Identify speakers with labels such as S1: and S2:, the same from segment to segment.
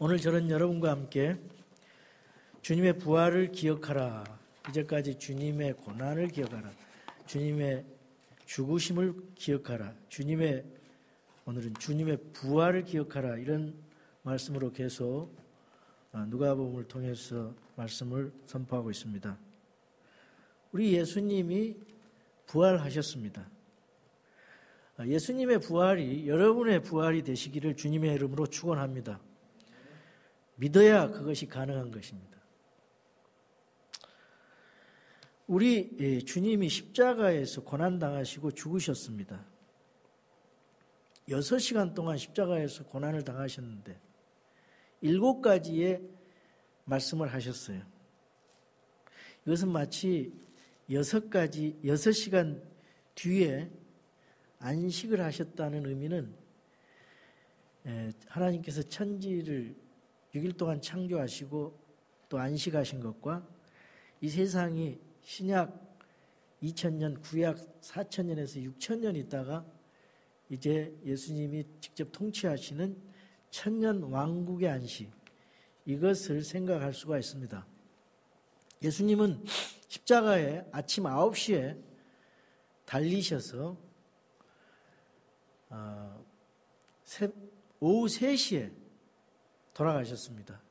S1: 오늘 저는 여러분과 함께 주님의 부활을 기억하라. 이제까지 주님의 고난을 기억하라. 주님의 죽으심을 기억하라. 오늘은 주님의 부활을 기억하라. 이런 말씀으로 계속 누가복음을 통해서 말씀을 선포하고 있습니다. 우리 예수님이 부활하셨습니다. 예수님의 부활이 여러분의 부활이 되시기를 주님의 이름으로 축원합니다. 믿어야 그것이 가능한 것입니다. 우리 주님이 십자가에서 고난당하시고 죽으셨습니다. 6시간 동안 십자가에서 고난을 당하셨는데 7가지의 말씀을 하셨어요. 이것은 마치 6시간 뒤에 안식을 하셨다는 의미는 하나님께서 천지를 6일 동안 창조하시고 또 안식하신 것과 이 세상이 신약 2000년, 구약 4000년에서 6000년 있다가 이제 예수님이 직접 통치하시는 천년 왕국의 안식, 이것을 생각할 수가 있습니다. 예수님은 십자가에 아침 9시에 달리셔서 오후 3시에 돌아가셨습니다.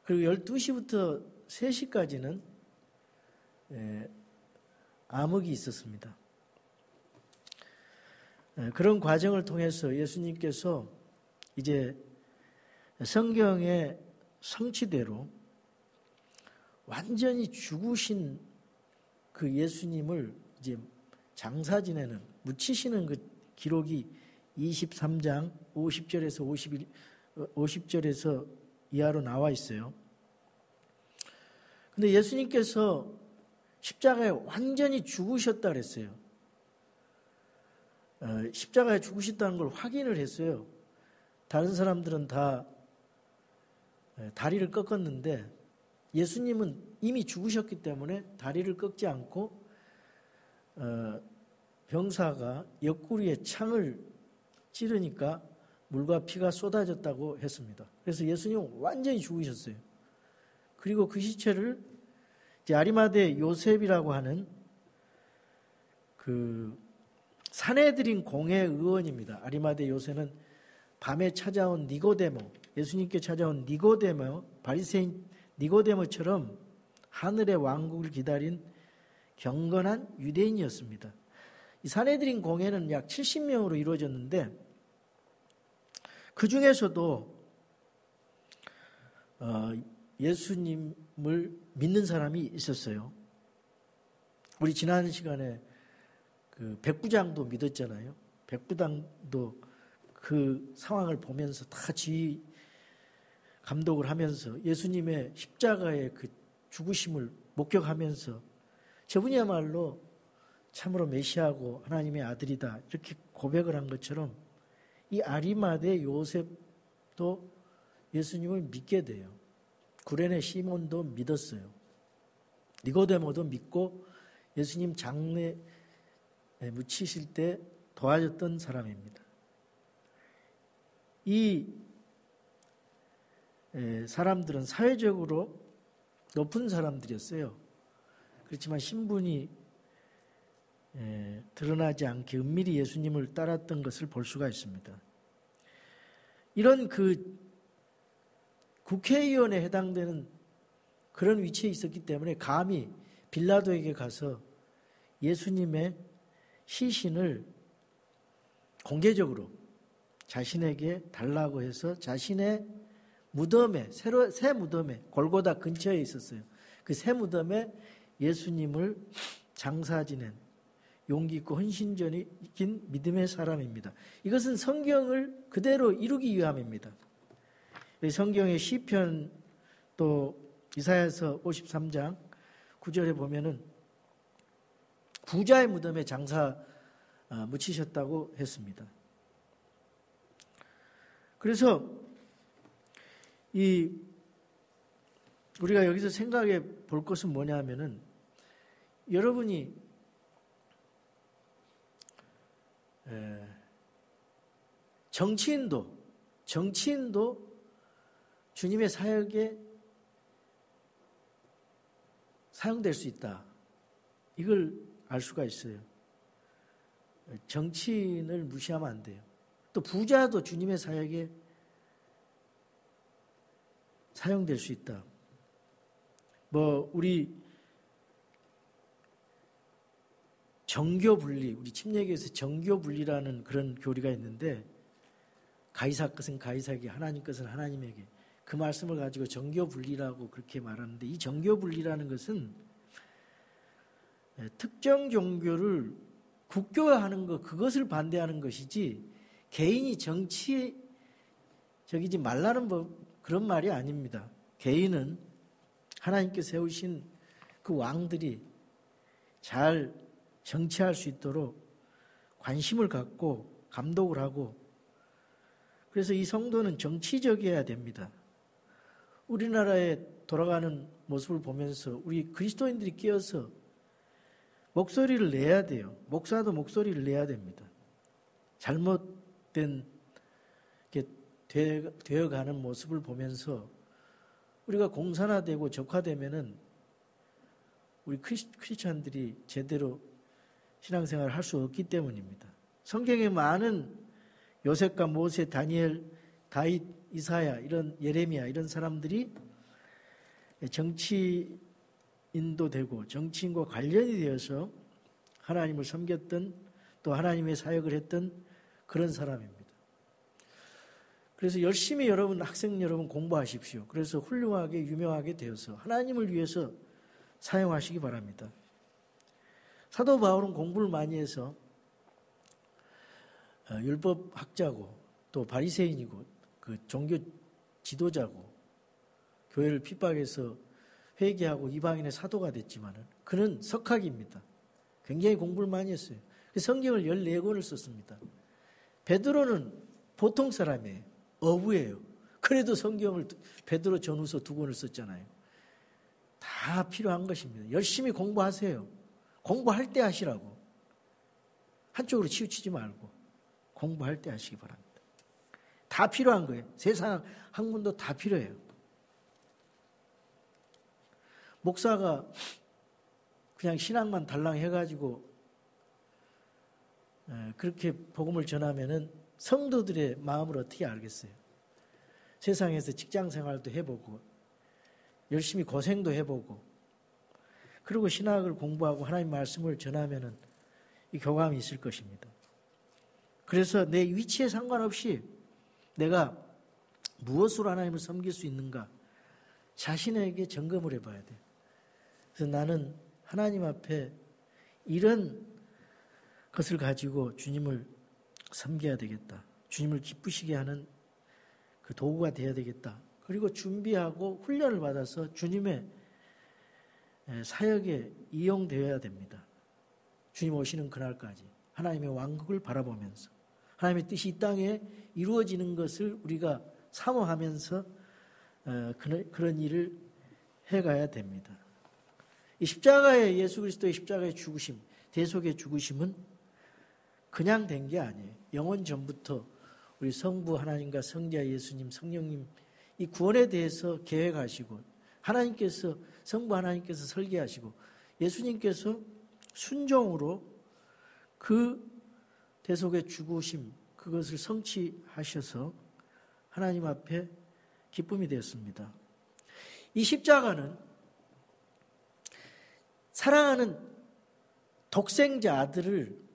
S1: 그리고 12시부터 3시까지는 암흑이 있었습니다. 그런 과정을 통해서 예수님께서 이제 성경의 성취대로 완전히 죽으신 그 예수님을 이제 장사 지내는, 묻히시는 그 기록이 23장 50절에서 이하로 나와 있어요. 근데 예수님께서 십자가에 완전히 죽으셨다 그랬어요. 십자가에 죽으셨다는 걸 확인을 했어요. 다른 사람들은 다 다리를 꺾었는데 예수님은 이미 죽으셨기 때문에 다리를 꺾지 않고 병사가 옆구리에 창을 찌르니까 물과 피가 쏟아졌다고 했습니다. 그래서 예수님은 완전히 죽으셨어요. 그리고 그 시체를 이제 아리마대 요셉이라고 하는 그 산헤드린 공회 의원입니다. 아리마대 요셉은 밤에 찾아온 니고데모, 예수님께 찾아온 니고데모, 바리새인 니고데모처럼 하늘의 왕국을 기다린 경건한 유대인이었습니다. 이 산헤드린 공회는 약 70명으로 이루어졌는데 그 중에서도 예수님을 믿는 사람이 있었어요. 우리 지난 시간에 그 백부장도 믿었잖아요. 백부장도 그 상황을 보면서 다 지휘 감독을 하면서 예수님의 십자가의 그 죽으심을 목격하면서 저분이야말로 참으로 메시아고 하나님의 아들이다 이렇게 고백을 한 것처럼 이 아리마대 요셉도 예수님을 믿게 돼요. 구레네 시몬도 믿었어요. 니고데모도 믿고 예수님 장례에 묻히실 때 도와줬던 사람입니다. 이 사람들은 사회적으로 높은 사람들이었어요. 그렇지만 신분이 드러나지 않게 은밀히 예수님을 따랐던 것을 볼 수가 있습니다. 이런 그 국회의원에 해당되는 그런 위치에 있었기 때문에 감히 빌라도에게 가서 예수님의 시신을 공개적으로 자신에게 달라고 해서 자신의 무덤에, 새 무덤에, 골고다 근처에 있었어요. 그 새 무덤에 예수님을 장사 지낸 용기 있고 헌신적인 믿음의 사람입니다. 이것은 성경을 그대로 이루기 위함입니다. 성경의 시편 또 이사야서 53장 9절에 보면은 부자의 무덤에 장사 묻히셨다고 했습니다. 그래서 우리가 여기서 생각해 볼 것은 뭐냐면은 여러분이 정치인도 주님의 사역에 사용될 수 있다. 이걸 알 수가 있어요. 정치인을 무시하면 안 돼요. 또 부자도 주님의 사역에 사용될 수 있다. 우리 정교 분리, 우리 침례교에서 정교 분리라는 그런 교리가 있는데, 가이사 것은 가이사에게, 하나님 것은 하나님에게, 그 말씀을 가지고 정교 분리라고 그렇게 말하는데, 이 정교 분리라는 것은 특정 종교를 국교화하는 것, 그것을 반대하는 것이지, 개인이 정치적이지 말라는 그런 말이 아닙니다. 개인은 하나님께서 세우신 그 왕들이 잘 정치할 수 있도록 관심을 갖고 감독을 하고, 그래서 이 성도는 정치적이어야 됩니다. 우리나라에 돌아가는 모습을 보면서 우리 그리스도인들이 끼어서 목소리를 내야 돼요. 목사도 목소리를 내야 됩니다. 잘못된 되어가는 모습을 보면서 우리가 공산화되고 적화되면은 우리 크리스찬들이 제대로 신앙생활을 할 수 없기 때문입니다. 성경에 많은 요셉과 모세, 다니엘, 다윗, 이사야, 이런 예레미야 이런 사람들이 정치인도 되고 정치인과 관련이 되어서 하나님을 섬겼던, 또 하나님의 사역을 했던 그런 사람입니다. 그래서 열심히 여러분, 학생 여러분 공부하십시오. 그래서 훌륭하게 유명하게 되어서 하나님을 위해서 사용하시기 바랍니다. 사도 바울은 공부를 많이 해서 율법학자고 또 바리새인이고 그 종교 지도자고 교회를 핍박해서 회개하고 이방인의 사도가 됐지만 그는 석학입니다. 굉장히 공부를 많이 했어요. 성경을 14권을 썼습니다. 베드로는 보통 사람이에요. 어부예요. 그래도 성경을 베드로 전후서 2권을 썼잖아요. 다 필요한 것입니다. 열심히 공부하세요. 공부할 때 하시라고. 한쪽으로 치우치지 말고 공부할 때 하시기 바랍니다. 다 필요한 거예요. 세상 학문도 다 필요해요. 목사가 그냥 신앙만 달랑 해가지고 그렇게 복음을 전하면은 성도들의 마음을 어떻게 알겠어요? 세상에서 직장 생활도 해보고 열심히 고생도 해보고 그리고 신학을 공부하고 하나님 말씀을 전하면은 이 교감이 있을 것입니다. 그래서 내 위치에 상관없이 내가 무엇으로 하나님을 섬길 수 있는가 자신에게 점검을 해봐야 돼요. 그래서 나는 하나님 앞에 이런 것을 가지고 주님을 섬겨야 되겠다. 주님을 기쁘시게 하는 그 도구가 되어야 되겠다. 그리고 준비하고 훈련을 받아서 주님의 사역에 이용되어야 됩니다. 주님 오시는 그날까지 하나님의 왕국을 바라보면서 하나님의 뜻이 이 땅에 이루어지는 것을 우리가 사모하면서 그런 일을 해가야 됩니다. 이 십자가의 예수 그리스도의 십자가의 죽으심, 대속의 죽으심은 그냥 된 게 아니에요. 영원 전부터 우리 성부 하나님과 성자 예수님, 성령님 이 구원에 대해서 계획하시고 하나님께서 성부 하나님께서 설계하시고 예수님께서 순종으로 그 대속의 죽으심 그것을 성취하셔서 하나님 앞에 기쁨이 되었습니다. 이 십자가는 사랑하는 독생자 아들을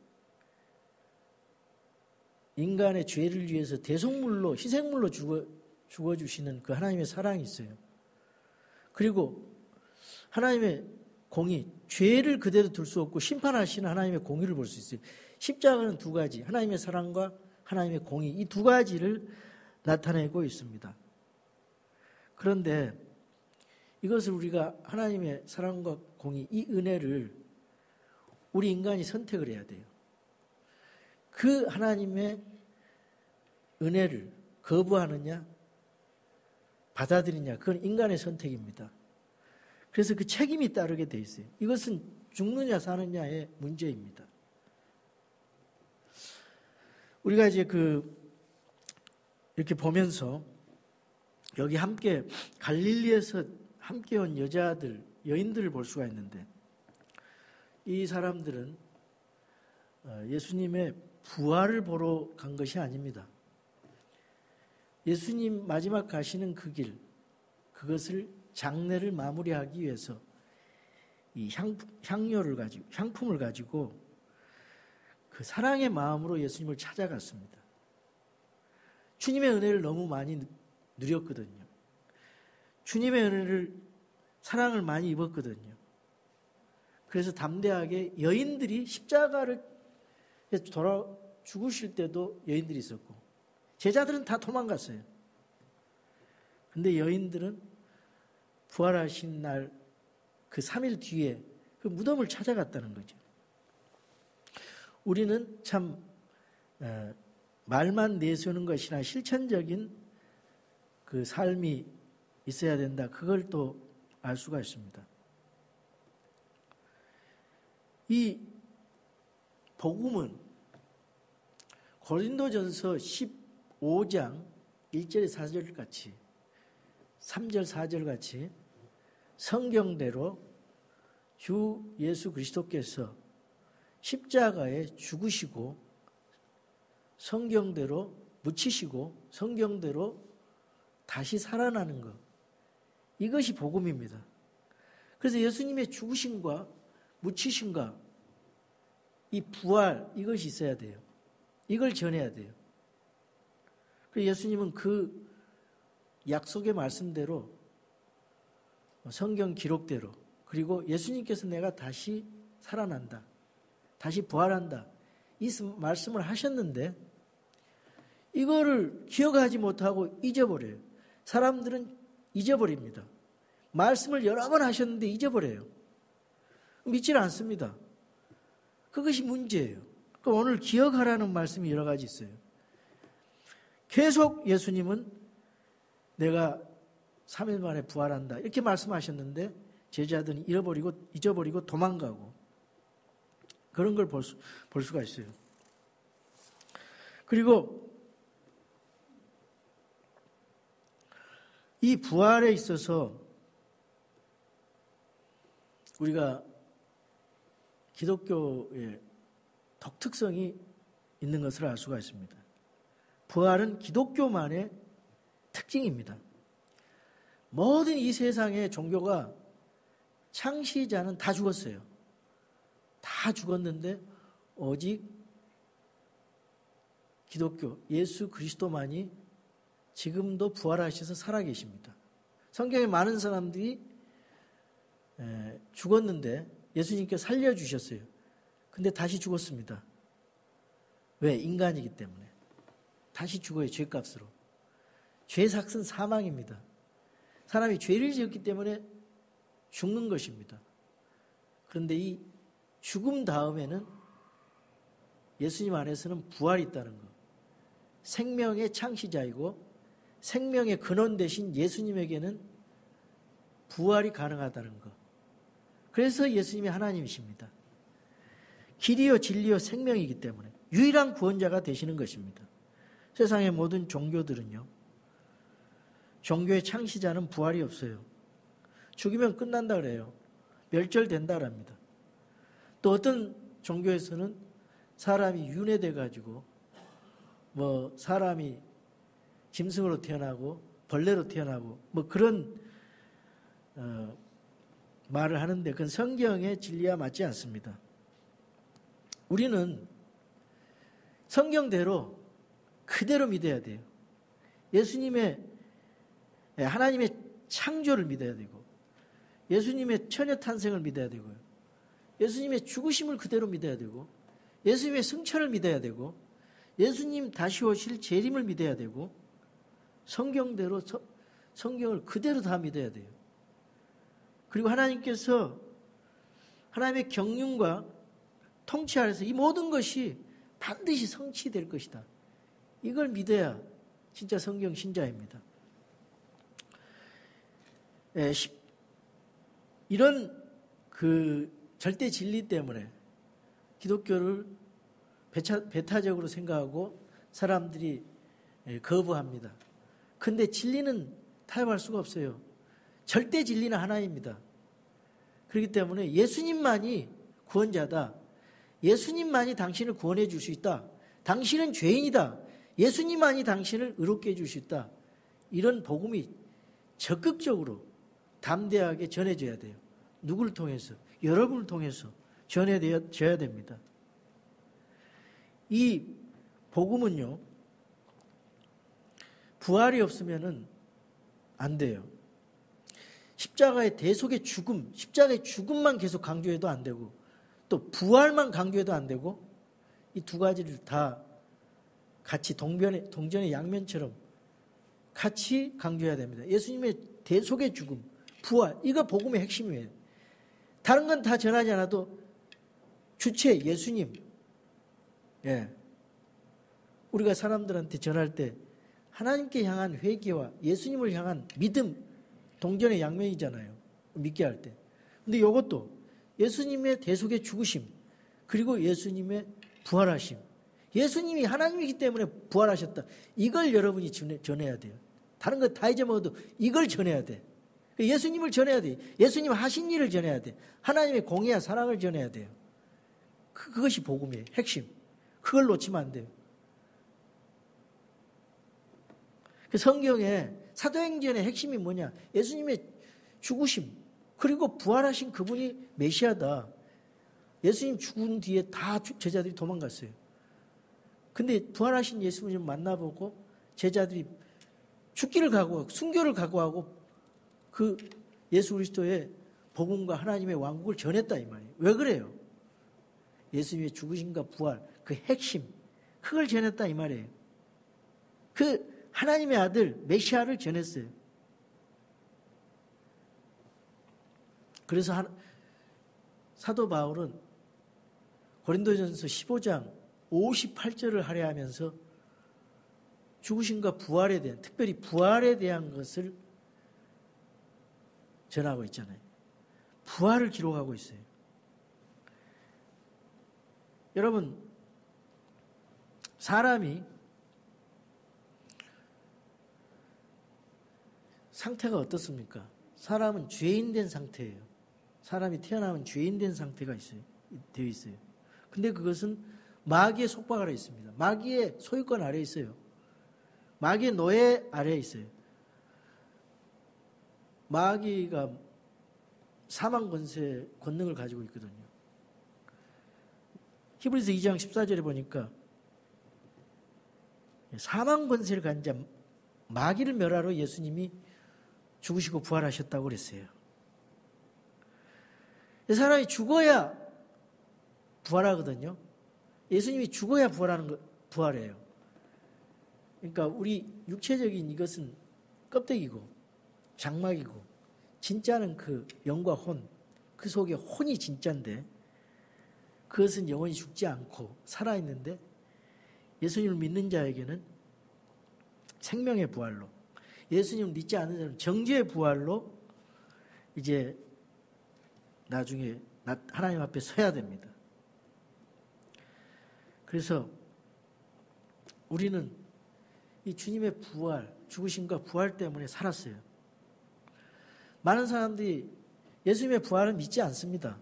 S1: 인간의 죄를 위해서 대속물로 희생물로 죽어주시는 그 하나님의 사랑이 있어요. 그리고 하나님의 공의, 죄를 그대로 둘 수 없고 심판하시는 하나님의 공의를 볼 수 있어요. 십자가는 두 가지, 하나님의 사랑과 하나님의 공의, 이 두 가지를 나타내고 있습니다. 그런데 이것을 우리가 하나님의 사랑과 공의, 이 은혜를 우리 인간이 선택을 해야 돼요. 그 하나님의 은혜를 거부하느냐, 받아들이냐, 그건 인간의 선택입니다. 그래서 그 책임이 따르게 돼 있어요. 이것은 죽느냐 사느냐의 문제입니다. 우리가 이제 이렇게 보면서 여기 함께 갈릴리에서 함께 온 여인들을 볼 수가 있는데, 이 사람들은 예수님의 부활을 보러 간 것이 아닙니다. 예수님 마지막 가시는 그 길, 그것을 장례를 마무리하기 위해서 이 향품을 가지고 그 사랑의 마음으로 예수님을 찾아갔습니다. 주님의 은혜를 너무 많이 누렸거든요. 주님의 은혜를, 사랑을 많이 입었거든요. 그래서 담대하게 여인들이 십자가를 돌아 죽으실 때도 여인들이 있었고, 제자들은 다 도망갔어요. 근데 여인들은 부활하신 날 그 3일 뒤에 그 무덤을 찾아갔다는 거죠. 우리는 참 말만 내세우는 것이나 실천적인 그 삶이 있어야 된다. 그걸 또 알 수가 있습니다. 이 복음은 고린도전서 15장 1절 4절 같이, 3절 4절 같이 성경대로 주 예수 그리스도께서 십자가에 죽으시고 성경대로 묻히시고 성경대로 다시 살아나는 것, 이것이 복음입니다. 그래서 예수님의 죽으심과 묻히심과 이 부활, 이것이 있어야 돼요. 이걸 전해야 돼요. 그래서 예수님은 그 약속의 말씀대로, 성경 기록대로, 그리고 예수님께서 내가 다시 살아난다, 다시 부활한다, 이 말씀을 하셨는데 이거를 기억하지 못하고 잊어버려요. 사람들은 잊어버립니다. 말씀을 여러 번 하셨는데 잊어버려요. 믿질 않습니다. 그것이 문제예요. 그러니까 오늘 기억하라는 말씀이 여러 가지 있어요. 계속 예수님은 내가 3일 만에 부활한다, 이렇게 말씀하셨는데 제자들은 잊어버리고 도망가고, 그런 걸 볼 수가 있어요. 그리고 이 부활에 있어서 우리가 기독교의 독특성이 있는 것을 알 수가 있습니다. 부활은 기독교만의 특징입니다. 모든 이 세상의 종교가 창시자는 다 죽었어요. 다 죽었는데 오직 기독교, 예수 그리스도만이 지금도 부활하셔서 살아계십니다. 성경에 많은 사람들이 죽었는데 예수님께서 살려주셨어요. 근데 다시 죽었습니다. 왜? 인간이기 때문에. 다시 죽어요. 죄값으로. 죄 삭은 사망입니다. 사람이 죄를 지었기 때문에 죽는 것입니다. 그런데 이 죽음 다음에는 예수님 안에서는 부활이 있다는 것. 생명의 창시자이고 생명의 근원 되신 예수님에게는 부활이 가능하다는 것. 그래서 예수님이 하나님이십니다. 길이요 진리요 생명이기 때문에 유일한 구원자가 되시는 것입니다. 세상의 모든 종교들은요, 종교의 창시자는 부활이 없어요. 죽이면 끝난다 그래요. 멸절된다 그럽니다. 또 어떤 종교에서는 사람이 윤회돼 가지고 사람이 짐승으로 태어나고 벌레로 태어나고 그런 말을 하는데 그건 성경의 진리와 맞지 않습니다. 우리는 성경대로 그대로 믿어야 돼요. 하나님의 창조를 믿어야 되고, 예수님의 처녀 탄생을 믿어야 되고요. 예수님의 죽으심을 그대로 믿어야 되고, 예수님의 승천을 믿어야 되고, 예수님 다시 오실 재림을 믿어야 되고, 성경대로 성경을 그대로 다 믿어야 돼요. 그리고 하나님께서 하나님의 경륜과 통치 아래서 이 모든 것이 반드시 성취될 것이다. 이걸 믿어야 진짜 성경 신자입니다. 이런 그 절대 진리 때문에 기독교를 배타적으로 생각하고 사람들이 거부합니다. 근데 진리는 타협할 수가 없어요. 절대 진리는 하나입니다. 그렇기 때문에 예수님만이 구원자다. 예수님만이 당신을 구원해 줄 수 있다. 당신은 죄인이다. 예수님만이 당신을 의롭게 해줄 수 있다. 이런 복음이 적극적으로 담대하게 전해져야 돼요. 누구를 통해서? 여러분을 통해서 전해져야 됩니다. 이 복음은요, 부활이 없으면은 안 돼요. 십자가의 대속의 죽음, 십자가의 죽음만 계속 강조해도 안 되고, 또 부활만 강조해도 안 되고, 이 두 가지를 다 같이 동전의 양면처럼 같이 강조해야 됩니다. 예수님의 대속의 죽음, 부활, 이거 복음의 핵심이에요. 다른 건 다 전하지 않아도 주체 예수님, 우리가 사람들한테 전할 때 하나님께 향한 회개와 예수님을 향한 믿음, 동전의 양면이잖아요. 믿게 할 때. 근데 이것도 예수님의 대속의 죽으심, 그리고 예수님의 부활하심. 예수님이 하나님이기 때문에 부활하셨다. 이걸 여러분이 전해야 돼요. 다른 거 다 잊어먹어도 이걸 전해야 돼. 예수님을 전해야 돼. 예수님 하신 일을 전해야 돼. 하나님의 공의와 사랑을 전해야 돼요. 그것이 복음이에요. 핵심. 그걸 놓치면 안 돼요. 그 성경에 사도행전의 핵심이 뭐냐? 예수님의 죽으심, 그리고 부활하신 그분이 메시아다. 예수님 죽은 뒤에 다 제자들이 도망갔어요. 근데 부활하신 예수님을 만나보고 제자들이 죽기를 각오하고 순교를 각오하고 그 예수 그리스도의 복음과 하나님의 왕국을 전했다 이 말이에요. 왜 그래요? 예수님의 죽으심과 부활, 그 핵심, 그걸 전했다 이 말이에요. 그 하나님의 아들 메시아를 전했어요. 그래서 사도 바울은 고린도전서 15장 58절을 할애하면서 죽으심과 부활에 대한, 특별히 부활에 대한 것을 전하고 있잖아요. 부활을 기록하고 있어요. 여러분, 사람이 상태가 어떻습니까? 사람은 죄인 된 상태예요. 사람이 태어나면 죄인 된 상태가 되어 있어요. 근데 그것은 마귀의 속박 아래 있습니다. 마귀의 소유권 아래 있어요. 마귀의 노예 아래에 있어요. 마귀가 사망 권능을 가지고 있거든요. 히브리서 2장 14절에 보니까 사망 권세를 가진 자 마귀를 멸하러 예수님이 죽으시고 부활하셨다고 그랬어요. 사람이 죽어야 부활하거든요. 예수님이 죽어야 부활해요. 그러니까 우리 육체적인 이것은 껍데기고 장막이고 진짜는 그 영과 혼, 그 속에 혼이 진짜인데 그것은 영원히 죽지 않고 살아있는데 예수님을 믿는 자에게는 생명의 부활로, 예수님을 믿지 않는 자는 정죄의 부활로 이제 나중에 하나님 앞에 서야 됩니다. 그래서 우리는 이 주님의 부활, 죽으심과 부활 때문에 살았어요. 많은 사람들이 예수님의 부활을 믿지 않습니다.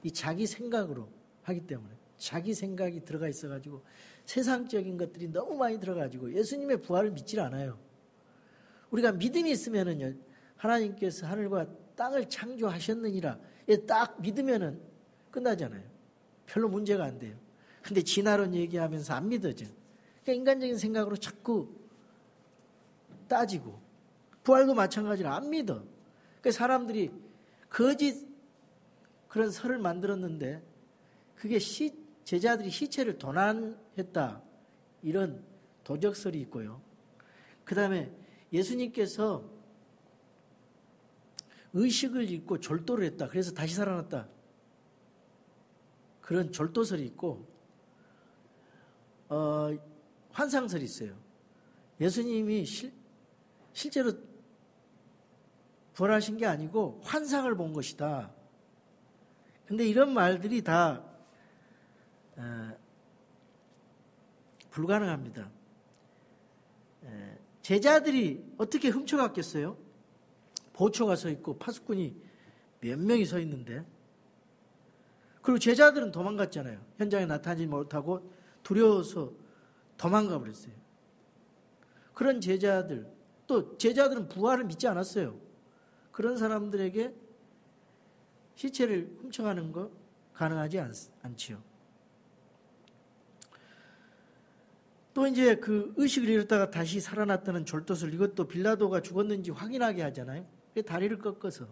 S1: 이 자기 생각으로 하기 때문에, 자기 생각이 들어가 있어가지고 세상적인 것들이 너무 많이 들어가지고 예수님의 부활을 믿질 않아요. 우리가 믿음이 있으면은요, 하나님께서 하늘과 땅을 창조하셨느니라 딱 믿으면은 끝나잖아요. 별로 문제가 안 돼요. 근데 진화론 얘기하면서 안 믿어져. 그러니까 인간적인 생각으로 자꾸 따지고, 부활도 마찬가지로 안 믿어. 그러니까 사람들이 거짓 그런 설을 만들었는데 그게 제자들이 시체를 도난했다, 이런 도적설이 있고요. 그 다음에 예수님께서 의식을 잃고 졸도를 했다, 그래서 다시 살아났다, 그런 졸도설이 있고, 환상설이 있어요. 예수님이 실제로 부활하신 게 아니고 환상을 본 것이다. 근데 이런 말들이 다 불가능합니다. 제자들이 어떻게 훔쳐갔겠어요? 보초가 서 있고 파수꾼이 몇 명이 서 있는데, 그리고 제자들은 도망갔잖아요. 현장에 나타나지 못하고 두려워서 도망가 버렸어요. 그런 제자들, 또 제자들은 부활을 믿지 않았어요. 그런 사람들에게 시체를 훔쳐가는 거 가능하지 않지요. 또 이제 그 의식을 잃었다가 다시 살아났다는 졸도술, 이것도 빌라도가 죽었는지 확인하게 하잖아요. 다리를 꺾어서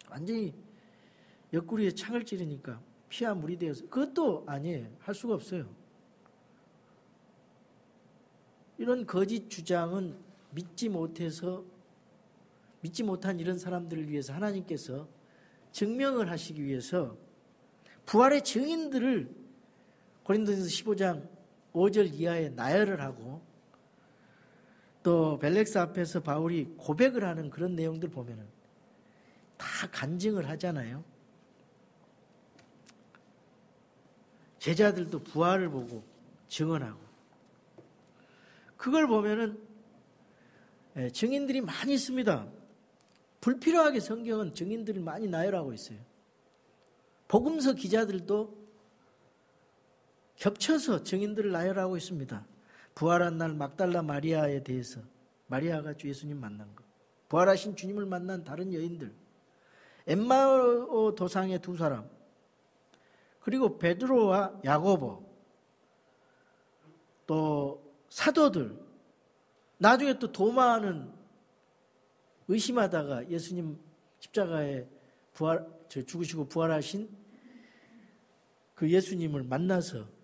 S1: 완전히 옆구리에 창을 찌르니까 피와 물이 되어서, 그것도 아니에요. 할 수가 없어요. 이런 거짓 주장은 믿지 못한 이런 사람들을 위해서 하나님께서 증명을 하시기 위해서 부활의 증인들을 고린도전서 15장 5절 이하에 나열을 하고, 또 벨렉스 앞에서 바울이 고백을 하는 그런 내용들 보면은 다 간증을 하잖아요. 제자들도 부활을 보고 증언하고, 그걸 보면은 증인들이 많이 있습니다. 불필요하게 성경은 증인들을 많이 나열하고 있어요. 복음서 기자들도 겹쳐서 증인들을 나열하고 있습니다. 부활한 날 막달라 마리아에 대해서, 마리아가 주 예수님 만난 것, 부활하신 주님을 만난 다른 여인들, 엠마오 도상의 두 사람, 그리고 베드로와 야고보, 또 사도들, 나중에 또 도마는 의심하다가 예수님 십자가에 죽으시고 부활하신 그 예수님을 만나서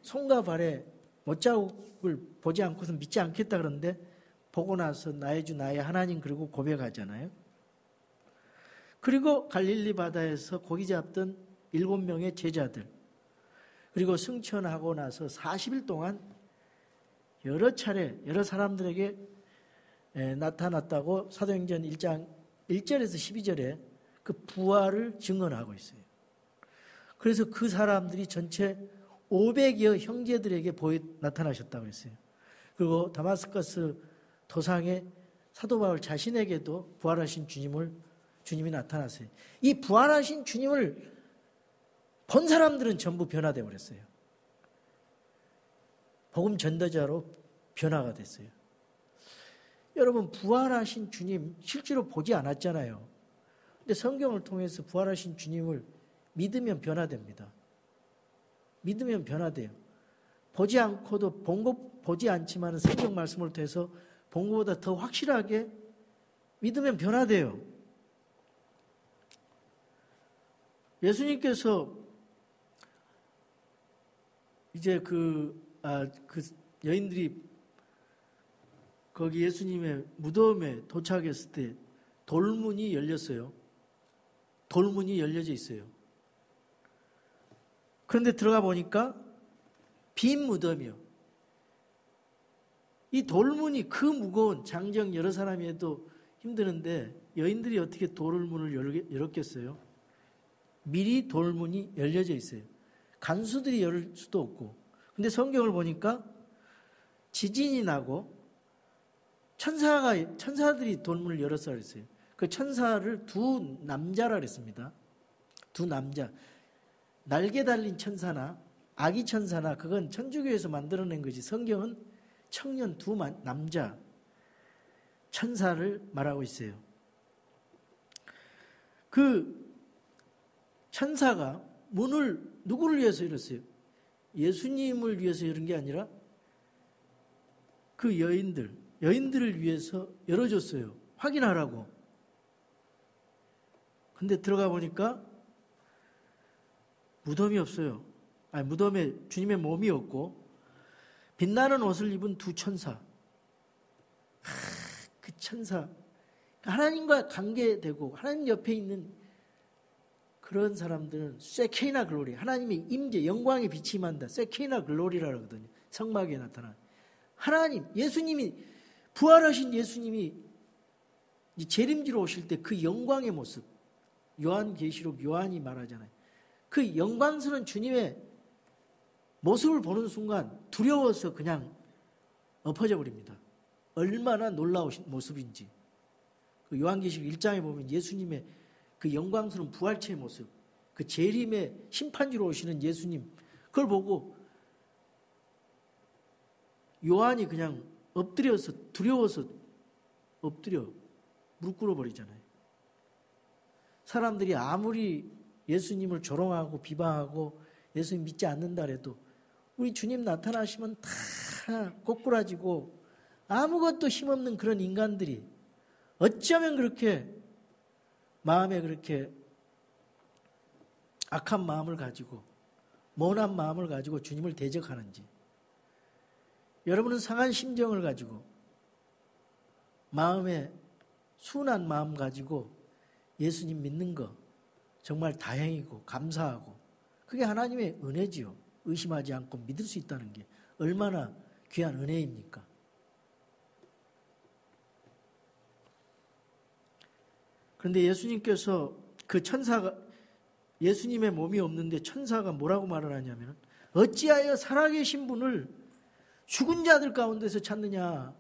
S1: 손과 발에 못자국을 보지 않고서 믿지 않겠다 그러는데, 보고 나서 나의 주 나의 하나님 그리고 고백하잖아요. 그리고 갈릴리 바다에서 고기 잡던 7명의 제자들, 그리고 승천하고 나서 40일 동안 여러 차례 여러 사람들에게 나타났다고 사도행전 1장 1절에서 12절에 그 부활을 증언하고 있어요. 그래서 그 사람들이 전체 500여 형제들에게 나타나셨다고 했어요. 그리고 다마스커스 도상의 사도 바울 자신에게도 부활하신 주님이 나타났어요. 이 부활하신 주님을 본 사람들은 전부 변화되어 버렸어요. 복음 전도자로 변화가 됐어요. 여러분, 부활하신 주님 실제로 보지 않았잖아요. 근데 성경을 통해서 부활하신 주님을 믿으면 변화됩니다. 믿으면 변화돼요. 보지 않고도 보지 않지만 성경 말씀을 통해서 본 것보다 더 확실하게 믿으면 변화돼요. 예수님께서 이제 그 여인들이 거기 예수님의 무덤에 도착했을 때 돌문이 열렸어요. 돌문이 열려져 있어요. 그런데 들어가 보니까 빈 무덤이요. 이 돌문이 그 무거운 장정 여러 사람이 해도 힘드는데 여인들이 어떻게 돌문을 열었겠어요? 미리 돌문이 열려져 있어요. 간수들이 열 수도 없고. 근데 성경을 보니까 지진이 나고 천사들이 돌문을 열었어 그랬어요. 그 천사를 두 남자라 그랬습니다. 두 남자. 날개 달린 천사나 아기 천사나 그건 천주교에서 만들어낸 거지, 성경은 청년 두 남자 천사를 말하고 있어요. 그 천사가 문을 누구를 위해서 열었어요? 예수님을 위해서 열은 게 아니라 그 여인들을 위해서 열어줬어요. 확인하라고. 근데 들어가 보니까 무덤이 없어요. 무덤에 주님의 몸이 없고 빛나는 옷을 입은 두 천사. 그 천사, 하나님과 관계되고 하나님 옆에 있는 그런 사람들은 세케이나 글로리, 하나님의 임재, 영광의 빛이 임한다. 세케이나 글로리라고 하거든요. 성막에 나타난 하나님, 예수님이, 부활하신 예수님이 재림지로 오실 때 그 영광의 모습, 요한계시록 요한이 말하잖아요. 그 영광스러운 주님의 모습을 보는 순간 두려워서 그냥 엎어져 버립니다. 얼마나 놀라우신 모습인지. 그 요한계시록 1장에 보면 예수님의 그 영광스러운 부활체의 모습, 그 재림의 심판주로 오시는 예수님, 그걸 보고 요한이 그냥 엎드려서 두려워서 엎드려 무릎 꿇어버리잖아요. 사람들이 아무리 예수님을 조롱하고 비방하고 예수님 믿지 않는다 해도 우리 주님 나타나시면 다 꼬꾸라지고 아무것도 힘없는 그런 인간들이 어쩌면 그렇게 마음에 그렇게 악한 마음을 가지고 모난 마음을 가지고 주님을 대적하는지, 여러분은 상한 심정을 가지고 마음에 순한 마음 가지고 예수님 믿는 거 정말 다행이고 감사하고, 그게 하나님의 은혜지요. 의심하지 않고 믿을 수 있다는 게 얼마나 귀한 은혜입니까? 그런데 예수님께서 그 천사가, 예수님의 몸이 없는데 천사가 뭐라고 말을 하냐면, 어찌하여 살아계신 분을 죽은 자들 가운데서 찾느냐.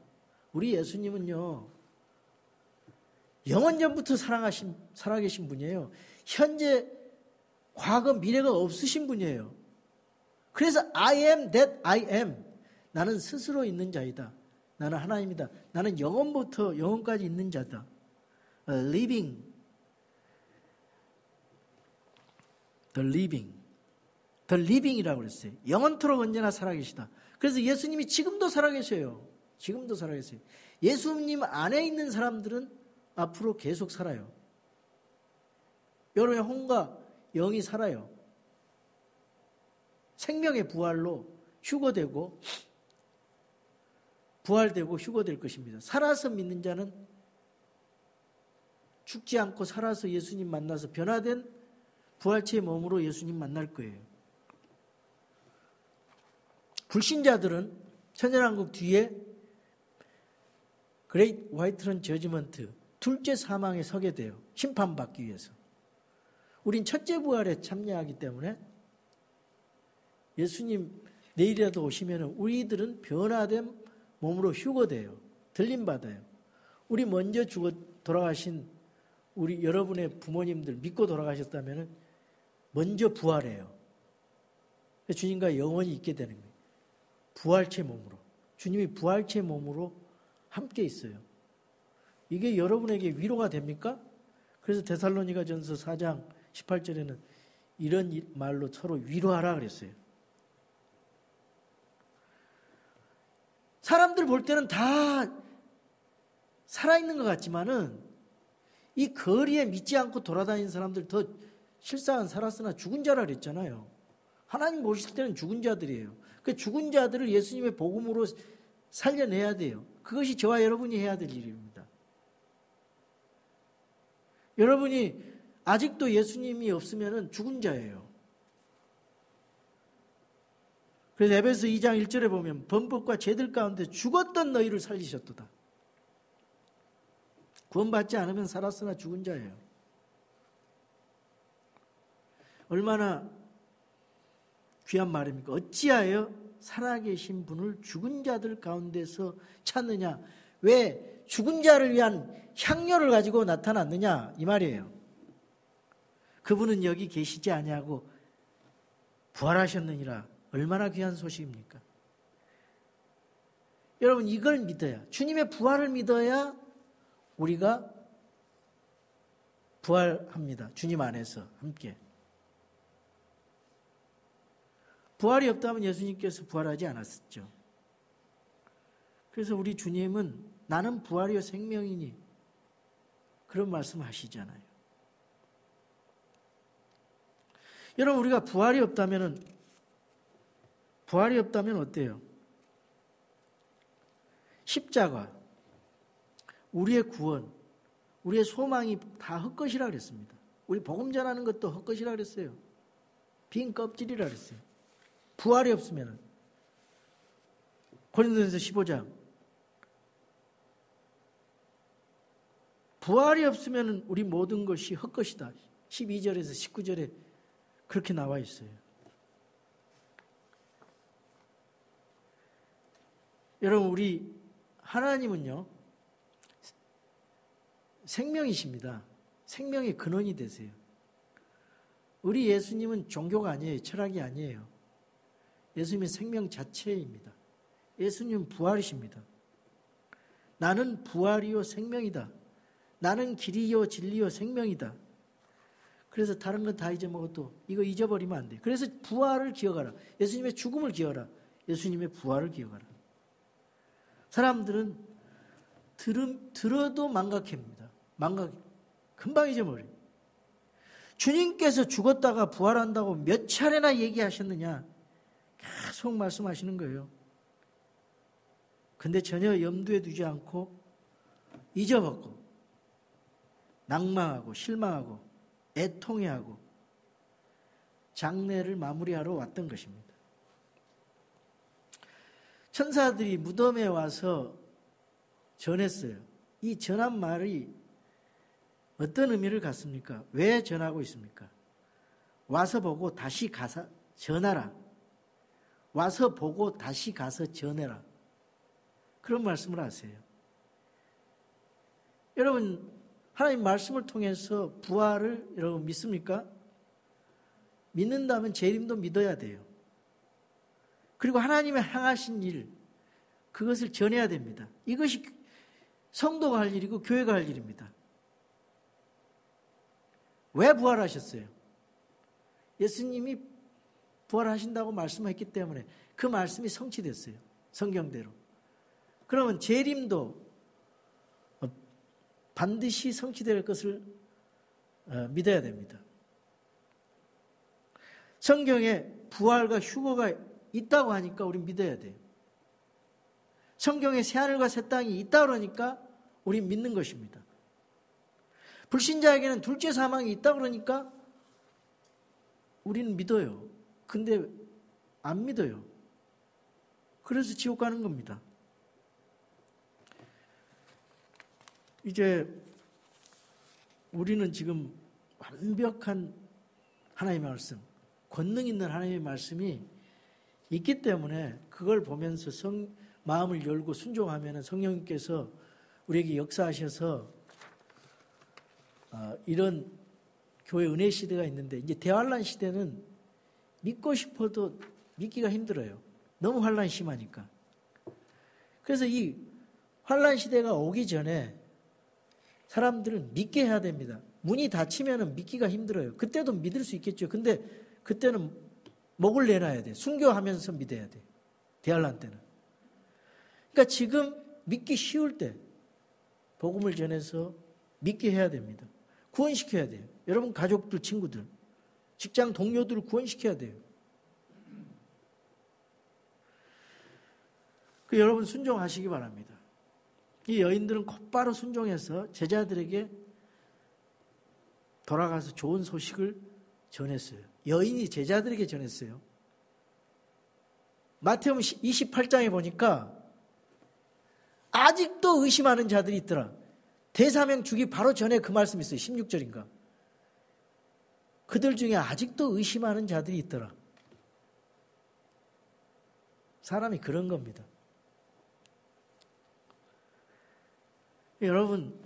S1: 우리 예수님은요, 영원전부터 살아계신 분이에요. 현재, 과거, 미래가 없으신 분이에요. 그래서 I am that I am. 나는 스스로 있는 자이다. 나는 하나님이다. 나는 영원부터 영원까지 있는 자다. Living. The living. The living이라고 그랬어요. 영원토록 언제나 살아계시다. 그래서 예수님이 지금도 살아계셔요. 지금도 살아계세요. 예수님 안에 있는 사람들은 앞으로 계속 살아요. 여러분의 혼과 영이 살아요. 생명의 부활로 휴거되고 부활되고 휴거될 것입니다. 살아서 믿는 자는 죽지 않고 살아서 예수님 만나서 변화된 부활체의 몸으로 예수님 만날 거예요. 불신자들은 천연왕국 뒤에 그레이트 화이트 저지먼트, 둘째 사망에 서게 돼요. 심판받기 위해서. 우린 첫째 부활에 참여하기 때문에 예수님 내일이라도 오시면 우리들은 변화된 몸으로 휴거돼요. 들림받아요. 우리 먼저 죽어 돌아가신 우리 여러분의 부모님들 믿고 돌아가셨다면 먼저 부활해요. 주님과 영원히 있게 되는 거예요. 부활체 몸으로. 주님이 부활체 몸으로 함께 있어요. 이게 여러분에게 위로가 됩니까? 그래서 데살로니가전서 4장 18절에는 이런 말로 서로 위로하라 그랬어요. 사람들 볼 때는 다 살아있는 것 같지만은 이 거리에 믿지 않고 돌아다니는 사람들 더 실상은 살았으나 죽은 자라 그랬잖아요. 하나님 보실 때는 죽은 자들이에요. 그 죽은 자들을 예수님의 복음으로 살려내야 돼요. 그것이 저와 여러분이 해야 될 일입니다. 여러분이 아직도 예수님이 없으면 죽은 자예요. 그래서 에베소 2장 1절에 보면 범법과 죄들 가운데 죽었던 너희를 살리셨도다. 구원받지 않으면 살았으나 죽은 자예요. 얼마나 귀한 말입니까? 어찌하여 살아계신 분을 죽은 자들 가운데서 찾느냐? 왜 죽은 자를 위한 향료를 가지고 나타났느냐? 이 말이에요. 그분은 여기 계시지 아니하고 부활하셨느니라. 얼마나 귀한 소식입니까? 여러분, 이걸 믿어야, 주님의 부활을 믿어야 우리가 부활합니다. 주님 안에서 함께. 부활이 없다면 예수님께서 부활하지 않았었죠. 그래서 우리 주님은 나는 부활이요 생명이니 그런 말씀을 하시잖아요. 여러분, 우리가 부활이 없다면 어때요? 십자가, 우리의 구원, 우리의 소망이 다 헛것이라 그랬습니다. 우리 복음 전하는 것도 헛것이라 그랬어요. 빈 껍질이라 그랬어요. 부활이 없으면 고린도전서 15장 부활이 없으면 우리 모든 것이 헛것이다. 12절에서 19절에 그렇게 나와 있어요. 여러분, 우리 하나님은요, 생명이십니다. 생명의 근원이 되세요. 우리 예수님은 종교가 아니에요. 철학이 아니에요. 예수님은 생명 자체입니다. 예수님은 부활이십니다. 나는 부활이요 생명이다. 나는 길이요 진리요 생명이다. 그래서 다른 건 다 잊어먹어도 이거 잊어버리면 안 돼요. 그래서 부활을 기억하라. 예수님의 죽음을 기억하라. 예수님의 부활을 기억하라. 사람들은 들어도 망각합니다. 금방 잊어버려요. 주님께서 죽었다가 부활한다고 몇 차례나 얘기하셨느냐? 계속 말씀하시는 거예요. 근데 전혀 염두에 두지 않고 잊어먹고 낭망하고 실망하고 애통해하고 장례를 마무리하러 왔던 것입니다. 천사들이 무덤에 와서 전했어요. 이 전한 말이 어떤 의미를 갖습니까? 왜 전하고 있습니까? 와서 보고 다시 가서 전하라. 와서 보고 다시 가서 전해라. 그런 말씀을 하세요. 여러분, 하나님 말씀을 통해서 부활을 여러분 믿습니까? 믿는다면 재림도 믿어야 돼요. 그리고 하나님의 행하신 일, 그것을 전해야 됩니다. 이것이 성도가 할 일이고 교회가 할 일입니다. 왜 부활하셨어요? 예수님이 부활하신다고 말씀했기 때문에 그 말씀이 성취됐어요. 성경대로. 그러면 재림도 반드시 성취될 것을 믿어야 됩니다. 성경에 부활과 휴거가 있다고 하니까 우리 믿어야 돼요. 성경에 새하늘과 새 땅이 있다고 그러니까 우리 믿는 것입니다. 불신자에게는 둘째 사망이 있다고 그러니까 우리는 믿어요. 근데 안 믿어요. 그래서 지옥 가는 겁니다. 이제 우리는 지금 완벽한 하나님의 말씀, 권능 있는 하나님의 말씀이 있기 때문에 그걸 보면서 마음을 열고 순종하면 성령님께서 우리에게 역사하셔서 이런 교회 은혜 시대가 있는데, 이제 대환란 시대는 믿고 싶어도 믿기가 힘들어요. 너무 환란이 심하니까. 그래서 이 환란 시대가 오기 전에 사람들을 믿게 해야 됩니다. 문이 닫히면 믿기가 힘들어요. 그때도 믿을 수 있겠죠. 근데 그때는 목을 내놔야 돼. 순교하면서 믿어야 돼. 대환란 때는. 그러니까 지금 믿기 쉬울 때 복음을 전해서 믿게 해야 됩니다. 구원시켜야 돼요. 여러분 가족들, 친구들, 직장 동료들을 구원시켜야 돼요. 여러분 순종하시기 바랍니다. 이 여인들은 곧바로 순종해서 제자들에게 돌아가서 좋은 소식을 전했어요. 여인이 제자들에게 전했어요. 마태복음 28장에 보니까 아직도 의심하는 자들이 있더라. 대사명 주기 바로 전에 그 말씀이 있어요. 16절인가. 그들 중에 아직도 의심하는 자들이 있더라. 사람이 그런 겁니다. 여러분,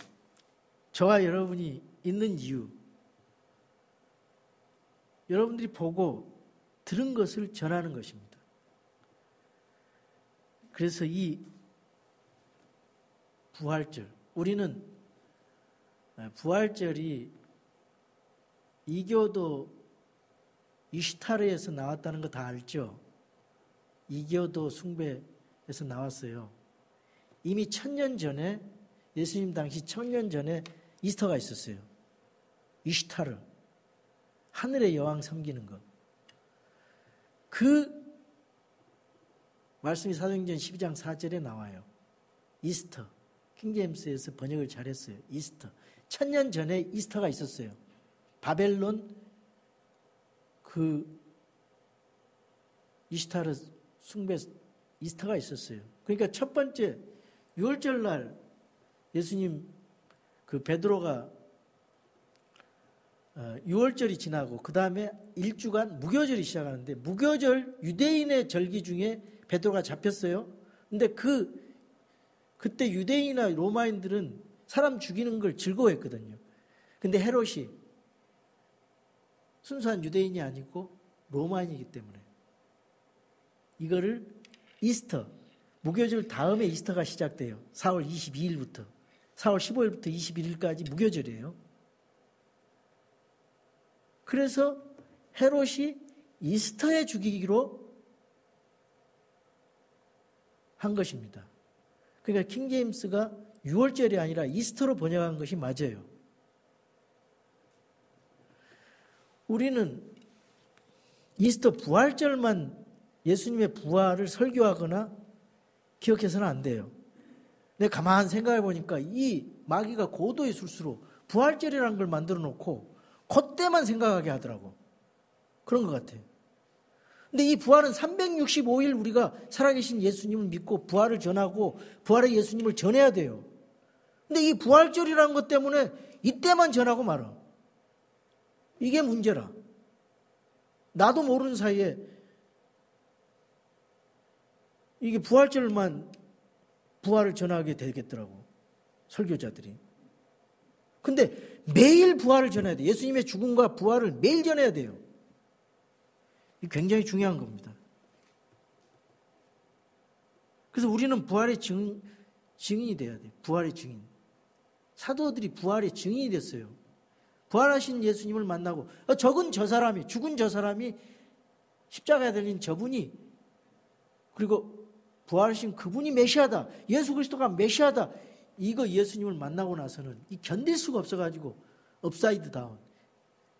S1: 저와 여러분이 있는 이유, 여러분들이 보고 들은 것을 전하는 것입니다. 그래서 이 부활절, 우리는 부활절이 이교도 이슈타르에서 나왔다는 거 다 알죠? 이교도 숭배에서 나왔어요. 이미 1000년 전에, 예수님 당시 1000년 전에 이스터가 있었어요. 이슈타르, 하늘의 여왕 섬기는 것. 그 말씀이 사도행전 12장 4절에 나와요. 이스터. 킹제임스에서 번역을 잘했어요. 이스터. 1000년 전에 이스터가 있었어요. 바벨론 그 이슈타르 숭배 이스터가 있었어요. 그러니까 첫 번째 6월절 날 예수님 그 베드로가 6월절이 지나고 그 다음에 일주간 무교절이 시작하는데, 무교절 유대인의 절기 중에 베드로가 잡혔어요. 근데 그 그때 유대인이나 로마인들은 사람 죽이는 걸 즐거워했거든요. 근데 헤롯이 순수한 유대인이 아니고 로마인이기 때문에 이거를 이스터, 무교절 다음에 이스터가 시작돼요. 4월 22일부터 4월 15일부터 21일까지 무교절이에요. 그래서 헤롯이 이스터에 죽이기로 한 것입니다. 그러니까 킹제임스가 6월절이 아니라 이스터로 번역한 것이 맞아요. 우리는 이스터 부활절만 예수님의 부활을 설교하거나 기억해서는 안 돼요. 내가 가만히 생각해 보니까 이 마귀가 고도의 술수로 부활절이라는 걸 만들어 놓고 그때만 생각하게 하더라고. 그런 것 같아요. 근데 이 부활은 365일 우리가 살아계신 예수님을 믿고 부활을 전하고 부활의 예수님을 전해야 돼요. 근데 이 부활절이라는 것 때문에 이때만 전하고 말아. 이게 문제라. 나도 모르는 사이에 이게 부활절만 부활을 전하게 되겠더라고. 설교자들이. 근데 매일 부활을 전해야 돼. 예수님의 죽음과 부활을 매일 전해야 돼요. 이게 굉장히 중요한 겁니다. 그래서 우리는 부활의 증인이 돼야 돼요. 부활의 증인. 사도들이 부활의 증인이 됐어요. 부활하신 예수님을 만나고 죽은 저 사람이 십자가에 달린 저분이 그리고 부활하신 그분이 메시아다. 예수 그리스도가 메시아다. 이거 예수님을 만나고 나서는 이 견딜 수가 없어가지고 업사이드 다운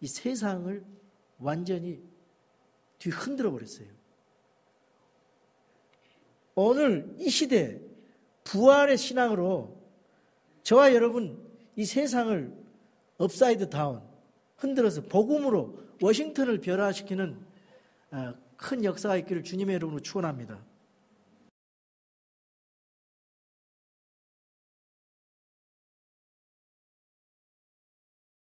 S1: 이 세상을 완전히 뒤흔들어 버렸어요. 오늘 이 시대 부활의 신앙으로 저와 여러분 이 세상을 업사이드 다운 흔들어서 복음으로 워싱턴을 변화시키는 큰 역사가 있기를 주님의 이름으로 축원합니다.